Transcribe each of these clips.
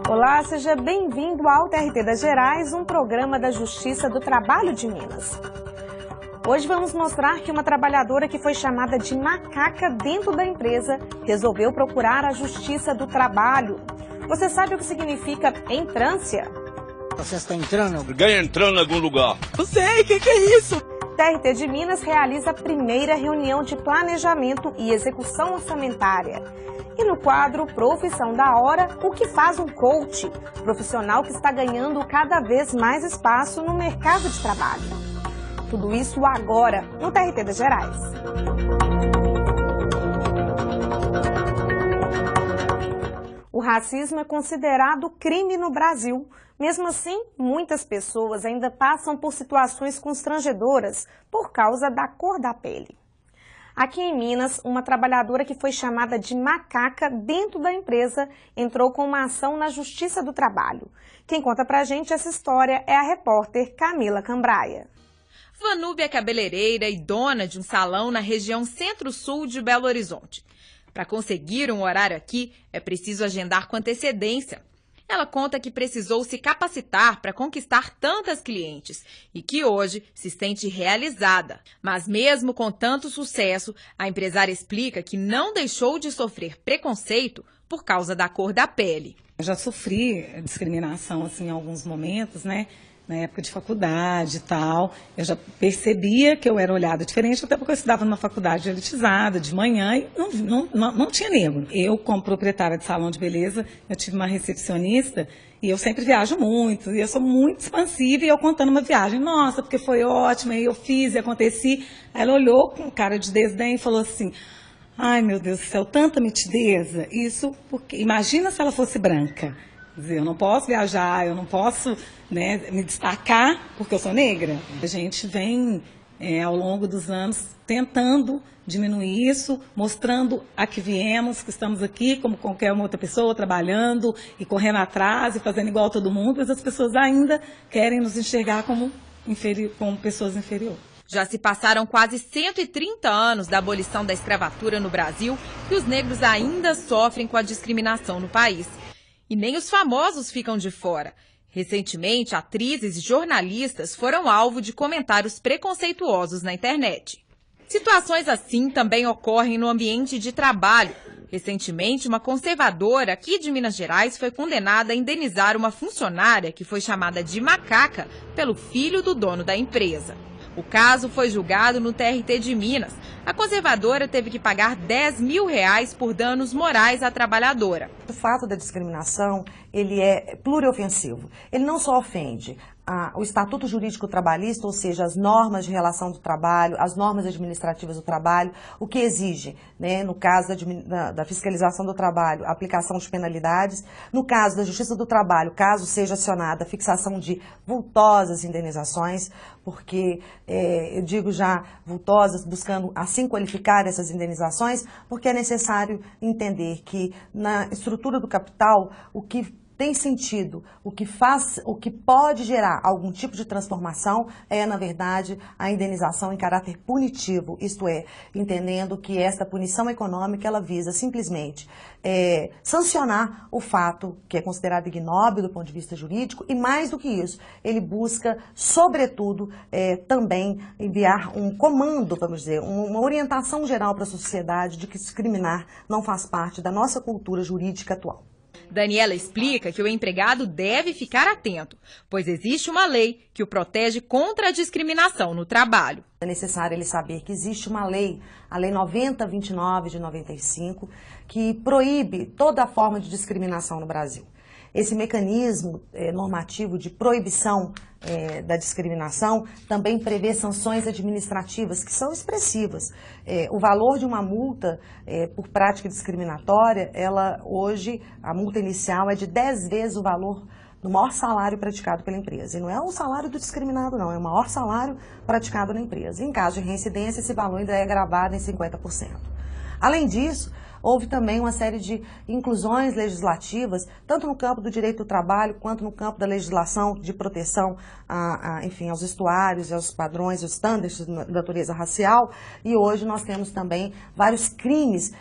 Olá, seja bem-vindo ao TRT das Gerais, um programa da Justiça do Trabalho de Minas. Hoje vamos mostrar que uma trabalhadora que foi chamada de macaca dentro da empresa resolveu procurar a Justiça do Trabalho. Você sabe o que significa entrância? Você está entrando? Alguém entrando em algum lugar. Não sei, o que é isso? TRT de Minas realiza a primeira reunião de planejamento e execução orçamentária. E no quadro Profissão da Hora, o que faz um coach? Profissional que está ganhando cada vez mais espaço no mercado de trabalho. Tudo isso agora no TRT das Gerais. O racismo é considerado crime no Brasil. Mesmo assim, muitas pessoas ainda passam por situações constrangedoras por causa da cor da pele. Aqui em Minas, uma trabalhadora que foi chamada de macaca dentro da empresa entrou com uma ação na Justiça do Trabalho. Quem conta pra gente essa história é a repórter Camila Cambraia. Vanúbia é cabeleireira e dona de um salão na região centro-sul de Belo Horizonte. Para conseguir um horário aqui, é preciso agendar com antecedência. Ela conta que precisou se capacitar para conquistar tantas clientes e que hoje se sente realizada. Mas mesmo com tanto sucesso, a empresária explica que não deixou de sofrer preconceito por causa da cor da pele. Eu já sofri discriminação assim, em alguns momentos, né? Na época de faculdade e tal, eu já percebia que eu era olhada diferente, até porque eu estudava numa faculdade elitizada, de manhã, e não tinha negro. Eu, como proprietária de salão de beleza, eu tive uma recepcionista, e eu sempre viajo muito, e eu sou muito expansiva, e eu contando uma viagem, nossa, porque foi ótima, e eu fiz, e aconteci. Aí ela olhou com cara de desdém e falou assim, ai meu Deus do céu, tanta mitideza, isso porque, imagina se ela fosse branca. Quer dizer, eu não posso viajar, eu não posso, né, me destacar porque eu sou negra. A gente vem, ao longo dos anos, tentando diminuir isso, mostrando a que viemos, que estamos aqui como qualquer outra pessoa, trabalhando e correndo atrás e fazendo igual a todo mundo, mas as pessoas ainda querem nos enxergar como pessoas inferiores. Já se passaram quase 130 anos da abolição da escravatura no Brasil e os negros ainda sofrem com a discriminação no país. E nem os famosos ficam de fora. Recentemente, atrizes e jornalistas foram alvo de comentários preconceituosos na internet. Situações assim também ocorrem no ambiente de trabalho. Recentemente, uma conservadora aqui de Minas Gerais foi condenada a indenizar uma funcionária que foi chamada de macaca pelo filho do dono da empresa. O caso foi julgado no TRT de Minas. A conservadora teve que pagar R$10 mil por danos morais à trabalhadora. O fato da discriminação, ele é pluriofensivo. Ele não só ofende o Estatuto Jurídico Trabalhista, ou seja, as normas de relação do trabalho, as normas administrativas do trabalho, o que exige, né, no caso da fiscalização do trabalho, a aplicação de penalidades, no caso da Justiça do Trabalho, caso seja acionada a fixação de vultosas indenizações, porque, eu digo já vultosas, buscando assim qualificar essas indenizações, porque é necessário entender que na estrutura do capital, o que tem sentido, o que pode gerar algum tipo de transformação é, na verdade, a indenização em caráter punitivo, isto é, entendendo que esta punição econômica, ela visa simplesmente sancionar o fato que é considerado ignóbil do ponto de vista jurídico e, mais do que isso, ele busca, sobretudo, também enviar um comando, vamos dizer, uma orientação geral para a sociedade de que discriminar não faz parte da nossa cultura jurídica atual. Daniela explica que o empregado deve ficar atento, pois existe uma lei que o protege contra a discriminação no trabalho. É necessário ele saber que existe uma lei, a Lei 9029 de 95, que proíbe toda forma de discriminação no Brasil. esse mecanismo normativo de proibição da discriminação também prevê sanções administrativas que são expressivas. O valor de uma multa por prática discriminatória, hoje, a multa inicial é de 10 vezes o valor do maior salário praticado pela empresa. E não é o salário do discriminado, não, é o maior salário praticado na empresa. Em caso de reincidência, esse valor ainda é gravado em 50%. Além disso, houve também uma série de inclusões legislativas, tanto no campo do direito do trabalho, quanto no campo da legislação de proteção enfim, aos estuários, aos padrões, aos estándares de natureza racial. E hoje nós temos também vários crimes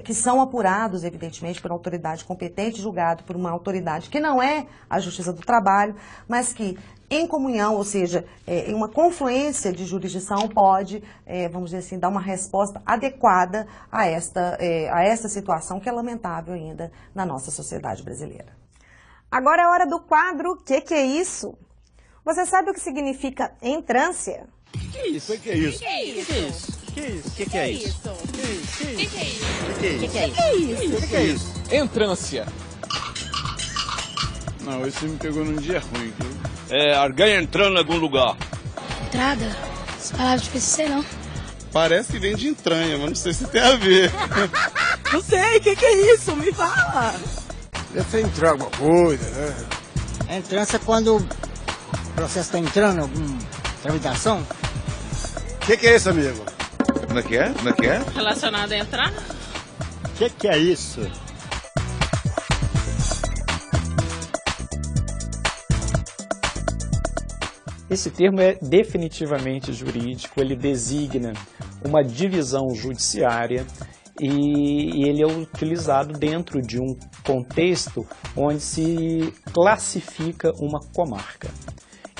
que são apurados, evidentemente, por uma autoridade competente, julgado por uma autoridade que não é a Justiça do Trabalho, mas que, em comunhão, ou seja, em uma confluência de jurisdição, pode, vamos dizer assim, dar uma resposta adequada a esta situação que é lamentável ainda na nossa sociedade brasileira. Agora é hora do quadro Que é isso? Você sabe o que significa entrância? Que é isso? Que é isso? Que é isso? Que é isso? Que é isso? Que é isso? Entrância. Não, esse me pegou num dia ruim. Alguém entrando em algum lugar. Entrada? Essa palavra difícil sei não. Parece que vem de entranha, mas não sei se tem a ver. Não sei, que é isso? Me fala. Deve ser entrar alguma coisa, né? A entrância é quando o processo está entrando, alguma tramitação. Que é isso, amigo? Como é que é? Como é que é? Relacionado a entrar? Que é isso? Esse termo é definitivamente jurídico, ele designa uma divisão judiciária e ele é utilizado dentro de um contexto onde se classifica uma comarca.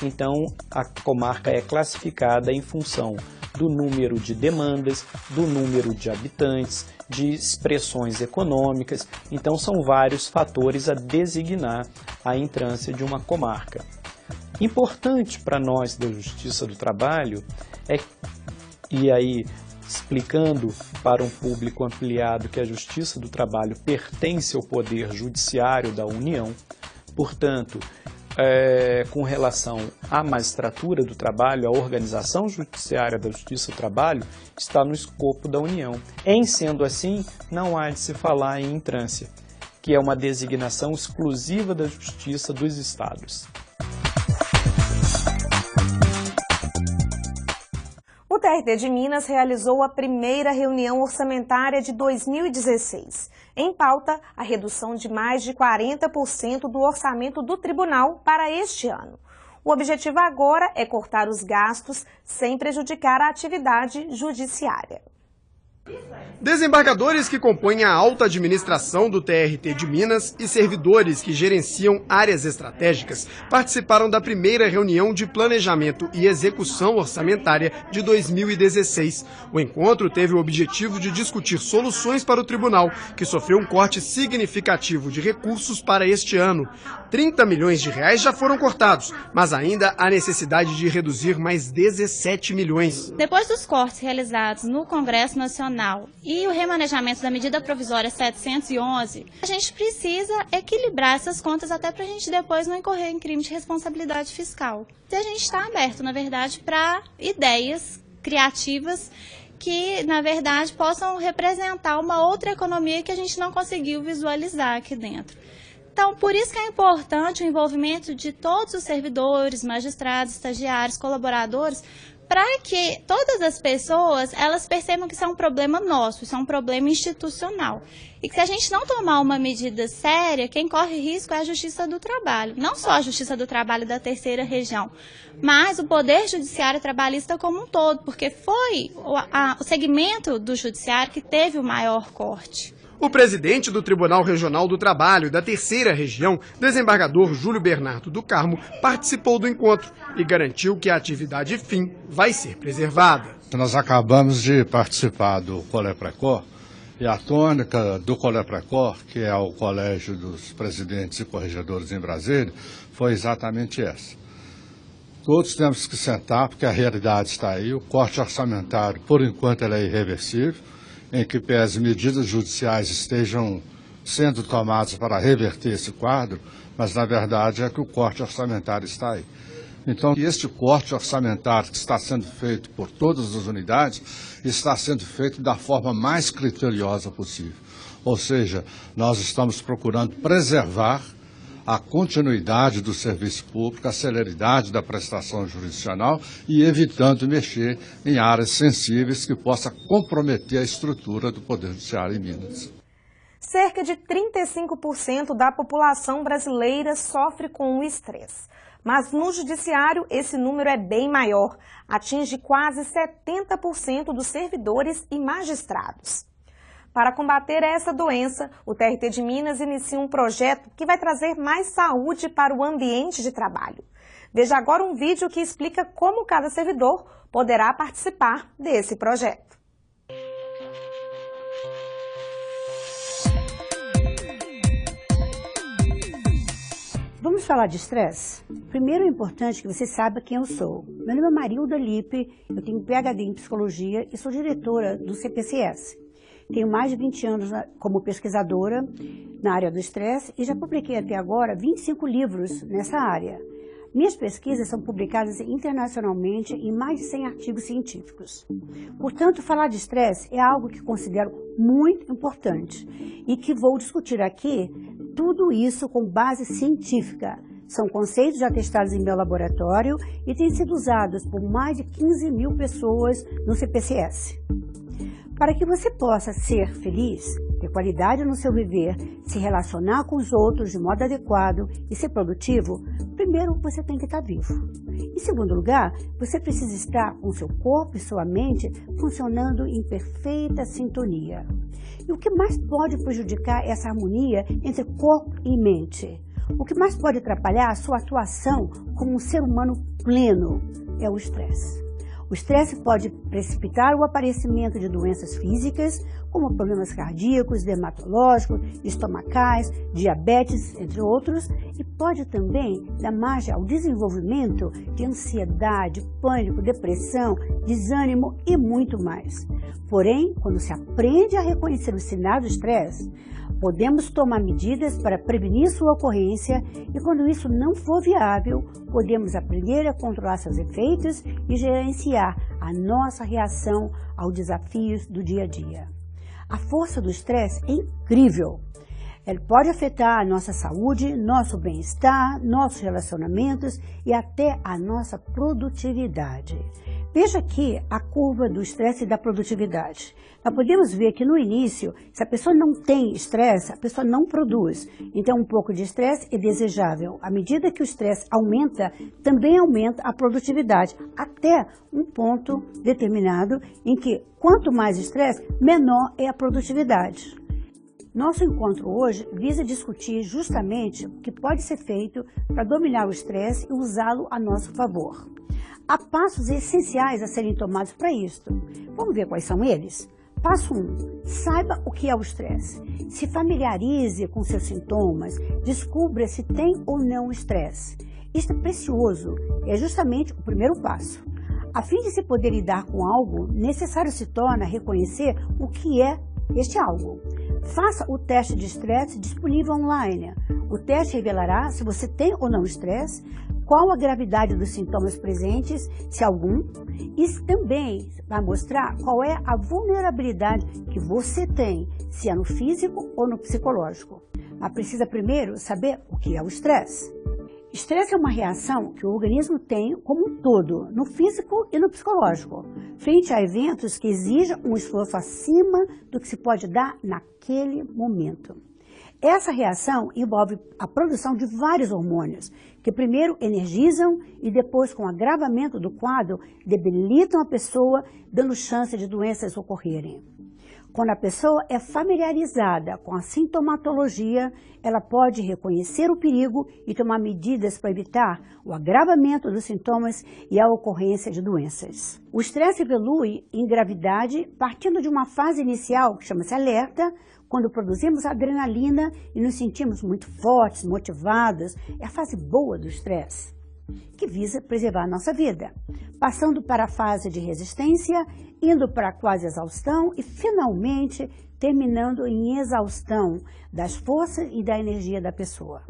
Então, a comarca é classificada em função do número de demandas, do número de habitantes, de expressões econômicas. Então, são vários fatores a designar a entrância de uma comarca. Importante para nós da Justiça do Trabalho e aí explicando para um público ampliado que a Justiça do Trabalho pertence ao Poder Judiciário da União, portanto, com relação à magistratura do trabalho, a organização judiciária da Justiça do Trabalho está no escopo da União. Em sendo assim, não há de se falar em entrância, que é uma designação exclusiva da Justiça dos Estados. O TRT de Minas realizou a primeira reunião orçamentária de 2016. Em pauta, a redução de mais de 40% do orçamento do tribunal para este ano. O objetivo agora é cortar os gastos sem prejudicar a atividade judiciária. Desembargadores que compõem a alta administração do TRT de Minas e servidores que gerenciam áreas estratégicas participaram da primeira reunião de planejamento e execução orçamentária de 2016. O encontro teve o objetivo de discutir soluções para o tribunal, que sofreu um corte significativo de recursos para este ano. 30 milhões de reais já foram cortados, mas ainda há necessidade de reduzir mais 17 milhões. Depois dos cortes realizados no Congresso Nacional e o remanejamento da medida provisória 711, a gente precisa equilibrar essas contas até para a gente depois não incorrer em crime de responsabilidade fiscal. E a gente está aberto, na verdade, para ideias criativas que, na verdade, possam representar uma outra economia que a gente não conseguiu visualizar aqui dentro. Então, por isso que é importante o envolvimento de todos os servidores, magistrados, estagiários, colaboradores, para que todas as pessoas elas percebam que isso é um problema nosso, isso é um problema institucional. E que se a gente não tomar uma medida séria, quem corre risco é a Justiça do Trabalho. Não só a Justiça do Trabalho da Terceira Região, mas o Poder Judiciário Trabalhista como um todo, porque foi o segmento do Judiciário que teve o maior corte. O presidente do Tribunal Regional do Trabalho da Terceira Região, desembargador Júlio Bernardo do Carmo, participou do encontro e garantiu que a atividade fim vai ser preservada. Nós acabamos de participar do Coleprecor e a tônica do Coleprecor, que é o Colégio dos Presidentes e Corregedores em Brasília, foi exatamente essa. Todos temos que sentar, porque a realidade está aí, o corte orçamentário, por enquanto, ele é irreversível, em que as medidas judiciais estejam sendo tomados para reverter esse quadro, mas na verdade é que o corte orçamentário está aí. Então, este corte orçamentário que está sendo feito por todas as unidades está sendo feito da forma mais criteriosa possível. Ou seja, nós estamos procurando preservar a continuidade do serviço público, a celeridade da prestação jurisdicional e evitando mexer em áreas sensíveis que possa comprometer a estrutura do Poder Judiciário em Minas. Cerca de 35% da população brasileira sofre com o estresse. Mas no judiciário esse número é bem maior, atinge quase 70% dos servidores e magistrados. Para combater essa doença, o TRT de Minas inicia um projeto que vai trazer mais saúde para o ambiente de trabalho. Veja agora um vídeo que explica como cada servidor poderá participar desse projeto. Vamos falar de estresse? Primeiro é importante que você saiba quem eu sou. Meu nome é Marilda Lippe, eu tenho PhD em Psicologia e sou diretora do CPCS. Tenho mais de 20 anos como pesquisadora na área do estresse e já publiquei até agora 25 livros nessa área. Minhas pesquisas são publicadas internacionalmente em mais de 100 artigos científicos. Portanto, falar de estresse é algo que considero muito importante e que vou discutir aqui tudo isso com base científica. São conceitos já testados em meu laboratório e têm sido usados por mais de 15 mil pessoas no CPCS. Para que você possa ser feliz, ter qualidade no seu viver, se relacionar com os outros de modo adequado e ser produtivo, primeiro você tem que estar vivo. Em segundo lugar, você precisa estar com seu corpo e sua mente funcionando em perfeita sintonia. E o que mais pode prejudicar essa harmonia entre corpo e mente? O que mais pode atrapalhar a sua atuação como um ser humano pleno é o estresse. O estresse pode precipitar o aparecimento de doenças físicas, como problemas cardíacos, dermatológicos, estomacais, diabetes, entre outros, e pode também dar margem ao desenvolvimento de ansiedade, pânico, depressão, desânimo e muito mais. Porém, quando se aprende a reconhecer os sinais do estresse, podemos tomar medidas para prevenir sua ocorrência e, quando isso não for viável, podemos aprender a controlar seus efeitos e gerenciar a nossa reação aos desafios do dia a dia. A força do estresse é incrível. Ele pode afetar a nossa saúde, nosso bem-estar, nossos relacionamentos e até a nossa produtividade. Veja aqui a curva do estresse e da produtividade. Nós podemos ver que no início, se a pessoa não tem estresse, a pessoa não produz. Então, um pouco de estresse é desejável. À medida que o estresse aumenta, também aumenta a produtividade, até um ponto determinado em que quanto mais estresse, menor é a produtividade. Nosso encontro hoje visa discutir justamente o que pode ser feito para dominar o estresse e usá-lo a nosso favor. Há passos essenciais a serem tomados para isso. Vamos ver quais são eles? Passo 1. Saiba o que é o estresse. Se familiarize com seus sintomas, descubra se tem ou não estresse. Isto é precioso, é justamente o primeiro passo. A fim de se poder lidar com algo, necessário se torna reconhecer o que é este algo. Faça o teste de estresse disponível online. O teste revelará se você tem ou não estresse, qual a gravidade dos sintomas presentes, se algum, e também vai mostrar qual é a vulnerabilidade que você tem, se é no físico ou no psicológico. Mas precisa primeiro saber o que é o estresse. Estresse é uma reação que o organismo tem como um todo, no físico e no psicológico, frente a eventos que exijam um esforço acima do que se pode dar naquele momento. Essa reação envolve a produção de vários hormônios, que primeiro energizam e depois, com o agravamento do quadro, debilitam a pessoa, dando chance de doenças ocorrerem. Quando a pessoa é familiarizada com a sintomatologia, ela pode reconhecer o perigo e tomar medidas para evitar o agravamento dos sintomas e a ocorrência de doenças. O estresse evolui em gravidade partindo de uma fase inicial que chama-se alerta, quando produzimos adrenalina e nos sentimos muito fortes, motivados. É a fase boa do estresse. que visa preservar a nossa vida, passando para a fase de resistência, indo para a quase exaustão e, finalmente, terminando em exaustão das forças e da energia da pessoa.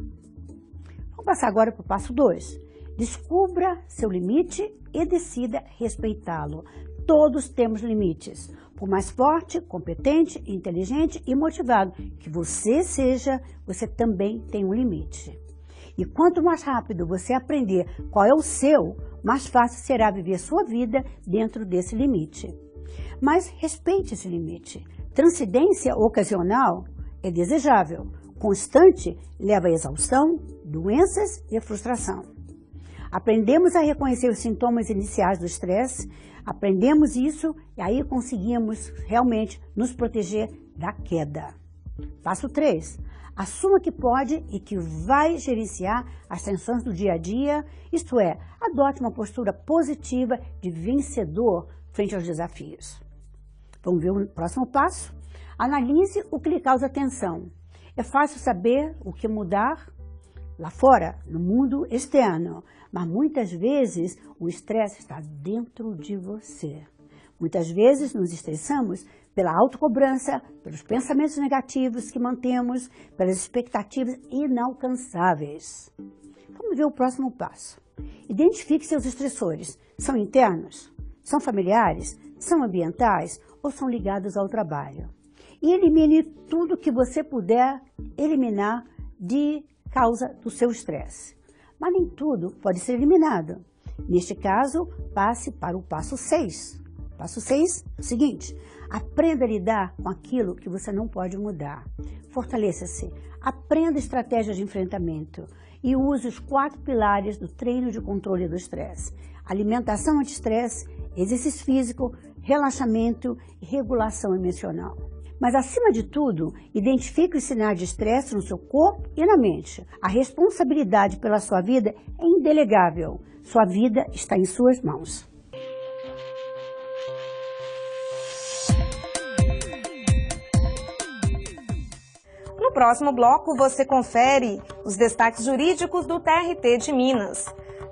Vamos passar agora para o passo 2. Descubra seu limite e decida respeitá-lo. Todos temos limites. Por mais forte, competente, inteligente e motivado que você seja, você também tem um limite. E quanto mais rápido você aprender qual é o seu, mais fácil será viver sua vida dentro desse limite. Mas respeite esse limite. Transcendência ocasional é desejável. Constante leva à exaustão, doenças e frustração. Aprendemos a reconhecer os sintomas iniciais do estresse, aprendemos isso e aí conseguimos realmente nos proteger da queda. Passo 3. Assuma que pode e que vai gerenciar as tensões do dia a dia, isto é, adote uma postura positiva de vencedor frente aos desafios. Vamos ver o próximo passo? Analise o que lhe causa tensão. É fácil saber o que mudar lá fora, no mundo externo, mas muitas vezes o estresse está dentro de você. Muitas vezes nos estressamos pela autocobrança, pelos pensamentos negativos que mantemos, pelas expectativas inalcançáveis. Vamos ver o próximo passo. Identifique seus estressores. São internos? São familiares? São ambientais? Ou são ligados ao trabalho? E elimine tudo que você puder eliminar de causa do seu estresse. Mas nem tudo pode ser eliminado. Neste caso, passe para o passo 6. Passo 6, o seguinte: aprenda a lidar com aquilo que você não pode mudar. Fortaleça-se, aprenda estratégias de enfrentamento e use os 4 pilares do treino de controle do estresse: alimentação anti-estresse, exercício físico, relaxamento e regulação emocional. Mas, acima de tudo, identifique os sinais de estresse no seu corpo e na mente. A responsabilidade pela sua vida é indelegável. Sua vida está em suas mãos. No próximo bloco, você confere os destaques jurídicos do TRT de Minas.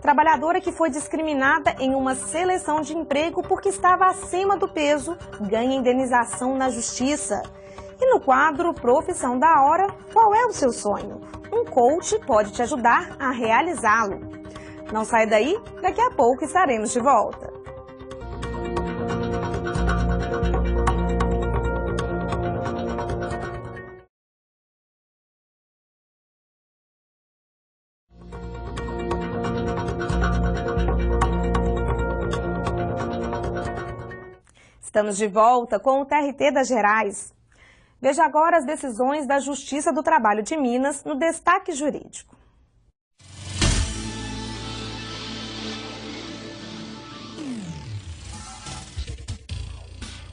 Trabalhadora que foi discriminada em uma seleção de emprego porque estava acima do peso ganha indenização na justiça. E no quadro Profissão da Hora, qual é o seu sonho? Um coach pode te ajudar a realizá-lo. Não sai daí, daqui a pouco estaremos de volta. Estamos de volta com o TRT das Gerais. Veja agora as decisões da Justiça do Trabalho de Minas no destaque jurídico.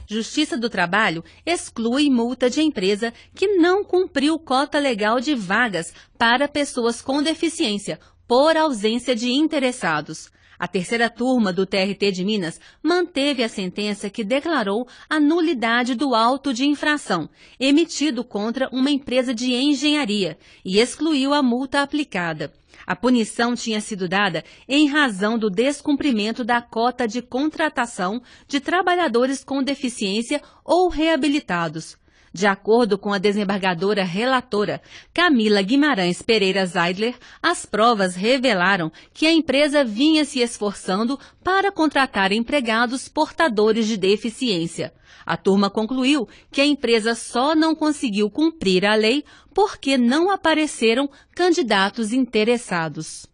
Justiça do Trabalho exclui multa de empresa que não cumpriu cota legal de vagas para pessoas com deficiência por ausência de interessados. A terceira turma do TRT de Minas manteve a sentença que declarou a nulidade do auto de infração emitido contra uma empresa de engenharia e excluiu a multa aplicada. A punição tinha sido dada em razão do descumprimento da cota de contratação de trabalhadores com deficiência ou reabilitados. De acordo com a desembargadora relatora Camila Guimarães Pereira Zeidler, as provas revelaram que a empresa vinha se esforçando para contratar empregados portadores de deficiência. A turma concluiu que a empresa só não conseguiu cumprir a lei porque não apareceram candidatos interessados.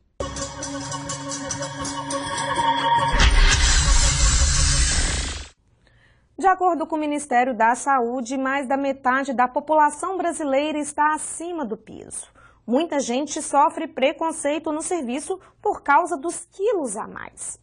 De acordo com o Ministério da Saúde, mais da metade da população brasileira está acima do peso. Muita gente sofre preconceito no serviço por causa dos quilos a mais.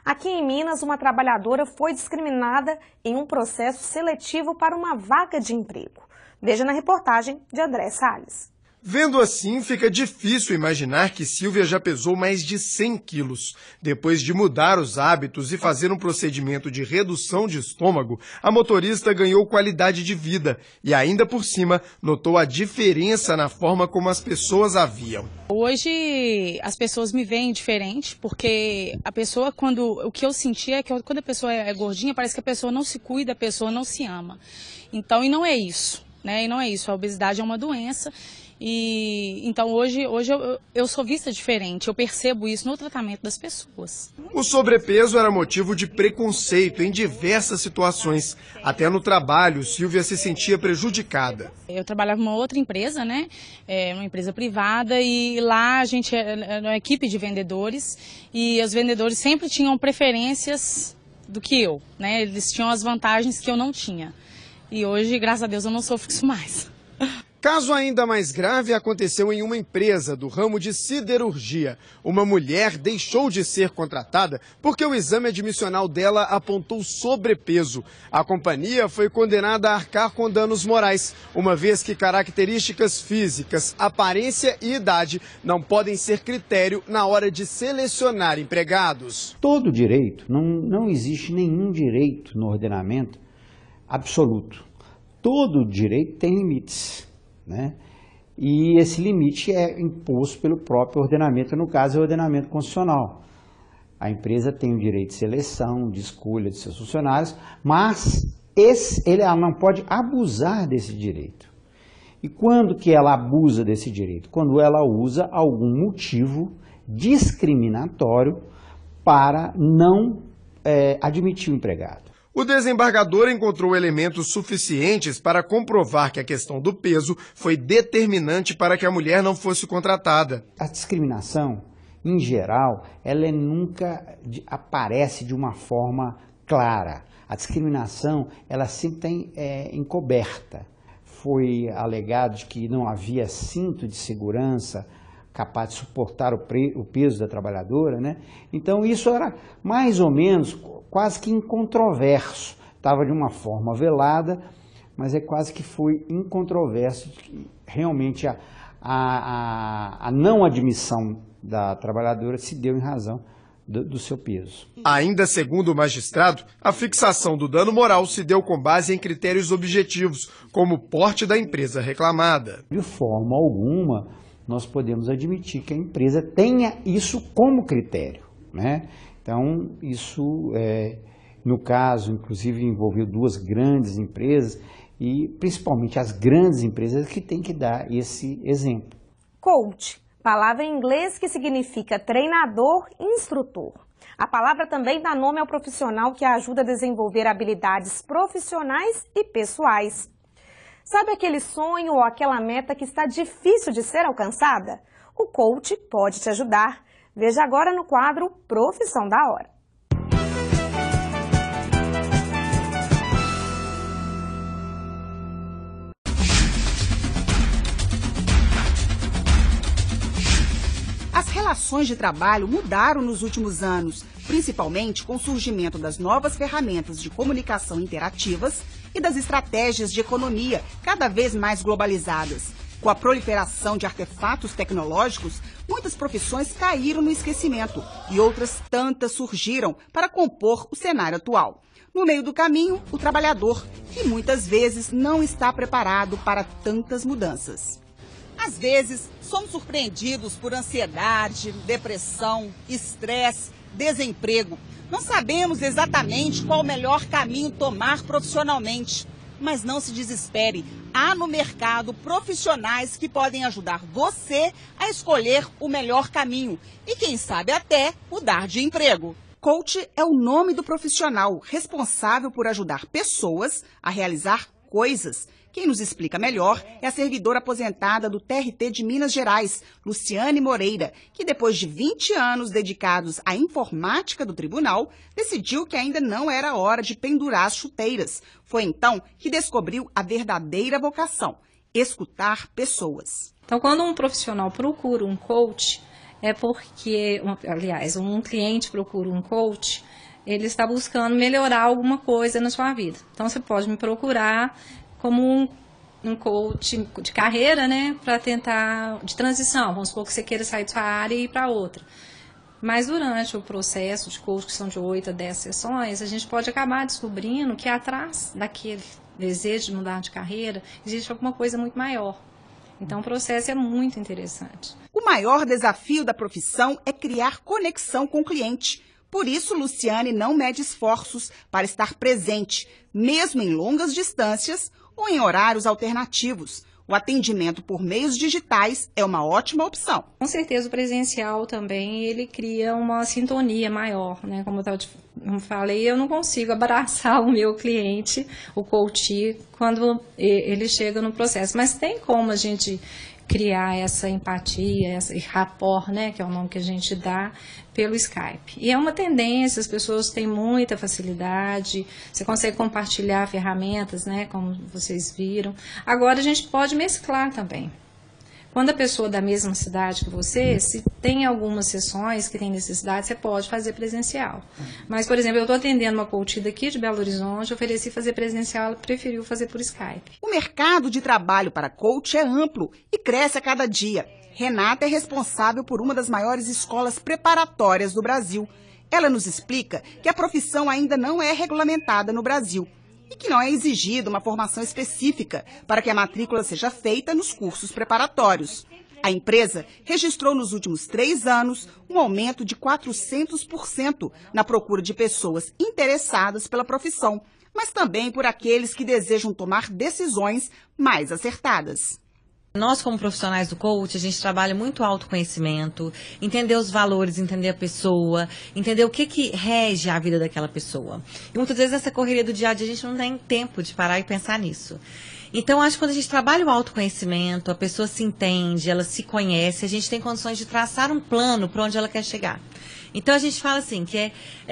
Aqui em Minas, uma trabalhadora foi discriminada em um processo seletivo para uma vaga de emprego. Veja na reportagem de André Salles. Vendo assim, fica difícil imaginar que Silvia já pesou mais de 100 quilos. Depois de mudar os hábitos e fazer um procedimento de redução de estômago, a motorista ganhou qualidade de vida e, ainda por cima, notou a diferença na forma como as pessoas a viam. Hoje as pessoas me veem diferente, porque a pessoa, o que eu sentia é que quando a pessoa é gordinha, parece que a pessoa não se cuida, a pessoa não se ama. Então, e não é isso, né? E não é isso, a obesidade é uma doença. E então hoje eu sou vista diferente, eu percebo isso no tratamento das pessoas. O sobrepeso era motivo de preconceito em diversas situações. Até no trabalho, Silvia se sentia prejudicada. Eu trabalhava numa outra empresa, né? Uma empresa privada, e lá a gente era uma equipe de vendedores e os vendedores sempre tinham preferências do que eu, né? Eles tinham as vantagens que eu não tinha. E hoje, graças a Deus, eu não sofro isso mais. Caso ainda mais grave aconteceu em uma empresa do ramo de siderurgia. Uma mulher deixou de ser contratada porque o exame admissional dela apontou sobrepeso. A companhia foi condenada a arcar com danos morais, uma vez que características físicas, aparência e idade não podem ser critério na hora de selecionar empregados. Todo direito, não existe nenhum direito no ordenamento absoluto. Todo direito tem limites. Né? E esse limite é imposto pelo próprio ordenamento, no caso é o ordenamento constitucional. A empresa tem o direito de seleção, de escolha de seus funcionários, mas ela não pode abusar desse direito. E quando que ela abusa desse direito? Quando ela usa algum motivo discriminatório para não admitir o empregado. O desembargador encontrou elementos suficientes para comprovar que a questão do peso foi determinante para que a mulher não fosse contratada. A discriminação, em geral, ela nunca aparece de uma forma clara. A discriminação, ela sempre está encoberta. Foi alegado de que não havia cinto de segurança capaz de suportar o peso da trabalhadora, né? Então isso era mais ou menos quase que incontroverso. Estava de uma forma velada, mas quase que foi incontroverso que realmente a não admissão da trabalhadora se deu em razão do seu peso. Ainda segundo o magistrado, a fixação do dano moral se deu com base em critérios objetivos, como o porte da empresa reclamada. De forma alguma nós podemos admitir que a empresa tenha isso como critério, né? Então, isso, no caso, inclusive, envolveu duas grandes empresas e, principalmente, as grandes empresas que têm que dar esse exemplo. Coach, palavra em inglês que significa treinador, instrutor. A palavra também dá nome ao profissional que ajuda a desenvolver habilidades profissionais e pessoais. Sabe aquele sonho ou aquela meta que está difícil de ser alcançada? O coach pode te ajudar. Veja agora no quadro Profissão da Hora. As relações de trabalho mudaram nos últimos anos, principalmente com o surgimento das novas ferramentas de comunicação interativas e das estratégias de economia cada vez mais globalizadas. Com a proliferação de artefatos tecnológicos, muitas profissões caíram no esquecimento e outras tantas surgiram para compor o cenário atual. No meio do caminho, o trabalhador, que muitas vezes não está preparado para tantas mudanças. Às vezes, somos surpreendidos por ansiedade, depressão, estresse, desemprego. Não sabemos exatamente qual o melhor caminho tomar profissionalmente. Mas não se desespere, há no mercado profissionais que podem ajudar você a escolher o melhor caminho e, quem sabe, até mudar de emprego. Coach é o nome do profissional responsável por ajudar pessoas a realizar coisas. Quem nos explica melhor é a servidora aposentada do TRT de Minas Gerais, Luciane Moreira, que depois de 20 anos dedicados à informática do tribunal, decidiu que ainda não era hora de pendurar as chuteiras. Foi então que descobriu a verdadeira vocação, escutar pessoas. Então, quando um profissional procura um coach, é porque, aliás, um cliente procura um coach, ele está buscando melhorar alguma coisa na sua vida. Então, você pode me procurar como um coach de carreira, né, para tentar, de transição, vamos supor que você queira sair da sua área e ir para outra. Mas durante o processo de coach, que são de 8 a 10 sessões, a gente pode acabar descobrindo que atrás daquele desejo de mudar de carreira, existe alguma coisa muito maior. Então o processo é muito interessante. O maior desafio da profissão é criar conexão com o cliente. Por isso, Luciane não mede esforços para estar presente, mesmo em longas distâncias ou em horários alternativos. O atendimento por meios digitais é uma ótima opção. Com certeza o presencial também, ele cria uma sintonia maior, né? Como eu falei, eu não consigo abraçar o meu cliente, o coach, quando ele chega no processo. Mas tem como a gente criar essa empatia, esse rapport, né, que é o nome que a gente dá, pelo Skype. E é uma tendência, as pessoas têm muita facilidade, você consegue compartilhar ferramentas, né, como vocês viram. Agora a gente pode mesclar também. Quando a pessoa da mesma cidade que você, se tem algumas sessões que tem necessidade, você pode fazer presencial. Mas, por exemplo, eu estou atendendo uma coach daqui de Belo Horizonte, ofereci fazer presencial, ela preferiu fazer por Skype. O mercado de trabalho para coach é amplo e cresce a cada dia. Renata é responsável por uma das maiores escolas preparatórias do Brasil. Ela nos explica que a profissão ainda não é regulamentada no Brasil e que não é exigida uma formação específica para que a matrícula seja feita nos cursos preparatórios. A empresa registrou nos últimos 3 anos um aumento de 400% na procura de pessoas interessadas pela profissão, mas também por aqueles que desejam tomar decisões mais acertadas. Nós, como profissionais do coach, a gente trabalha muito autoconhecimento, entender os valores, entender a pessoa, entender o que rege a vida daquela pessoa. E muitas vezes essa correria do dia a dia a gente não tem tempo de parar e pensar nisso. Então, acho que quando a gente trabalha o autoconhecimento, a pessoa se entende, ela se conhece, a gente tem condições de traçar um plano para onde ela quer chegar. Então, a gente fala assim, que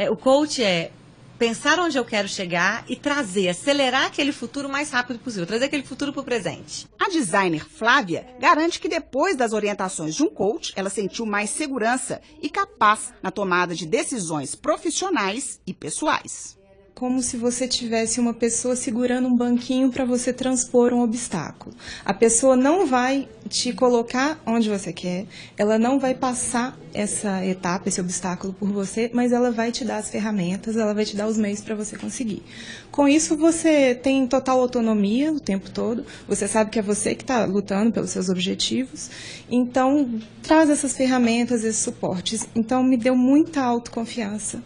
o coach é pensar onde eu quero chegar e acelerar aquele futuro o mais rápido possível, trazer aquele futuro para o presente. A designer Flávia garante que depois das orientações de um coach, ela sentiu mais segurança e capaz na tomada de decisões profissionais e pessoais. Como se você tivesse uma pessoa segurando um banquinho para você transpor um obstáculo. A pessoa não vai te colocar onde você quer, ela não vai passar essa etapa, esse obstáculo por você, mas ela vai te dar as ferramentas, ela vai te dar os meios para você conseguir. Com isso, você tem total autonomia o tempo todo, você sabe que é você que está lutando pelos seus objetivos, então traz essas ferramentas, esses suportes. Então me deu muita autoconfiança.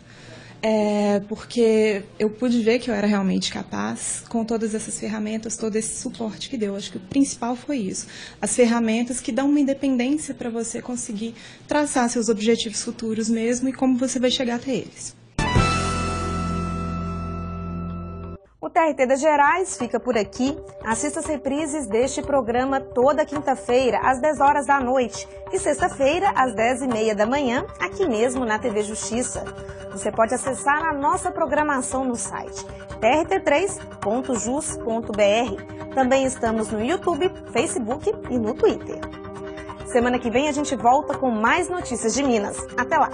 Porque eu pude ver que eu era realmente capaz com todas essas ferramentas, todo esse suporte que deu. Acho que o principal foi isso. As ferramentas que dão uma independência para você conseguir traçar seus objetivos futuros mesmo e como você vai chegar até eles. O TRT das Gerais fica por aqui. Assista as reprises deste programa toda quinta-feira, às 10 horas da noite, e sexta-feira, às 10h30 da manhã, aqui mesmo na TV Justiça. Você pode acessar a nossa programação no site trt3.jus.br. Também estamos no YouTube, Facebook e no Twitter. Semana que vem a gente volta com mais notícias de Minas. Até lá!